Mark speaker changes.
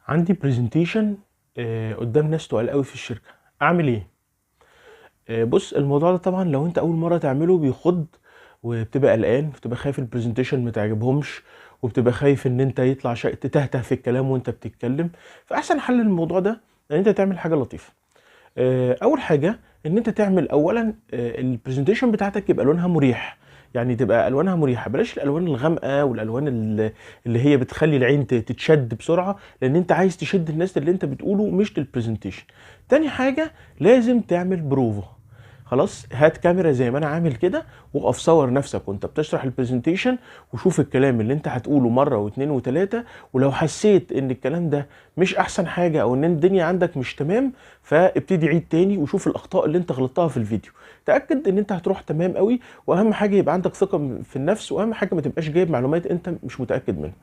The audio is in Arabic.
Speaker 1: عندي برزنتيشن قدام ناس تقال قوي في الشركه. اعمل ايه؟ بص، الموضوع ده طبعا لو انت اول مره تعمله بيخض، وبتبقى قلقان، بتبقى خايف البرزنتيشن ما تعجبهمش، وبتبقى خايف ان انت يطلع شيء تتهته في الكلام وانت بتتكلم. فاحسن حل للموضوع ده ان انت تعمل حاجه لطيفه. اول حاجه ان انت تعمل اولا البرزنتيشن بتاعتك يبقى لونها مريح. يعني تبقى الوانها مريحه، بلاش الالوان الغامقه والالوان اللي هي بتخلي العين تتشد بسرعه، لان انت عايز تشد الناس اللي انت بتقوله مش للبرزنتيشن. تاني حاجه لازم تعمل بروفا. خلاص، هات كاميرا زي ما انا عامل كده، وقف صور نفسك وانت بتشرح البرزنتيشن، وشوف الكلام اللي انت هتقوله مره واثنين وثلاثه. ولو حسيت ان الكلام ده مش احسن حاجه، او ان الدنيا عندك مش تمام، فابتدي عيد تاني وشوف الاخطاء اللي انت غلطتها في الفيديو. تاكد ان انت هتروح تمام قوي، واهم حاجه يبقى عندك ثقه في النفس، واهم حاجه ما تبقاش جايب معلومات انت مش متاكد منها.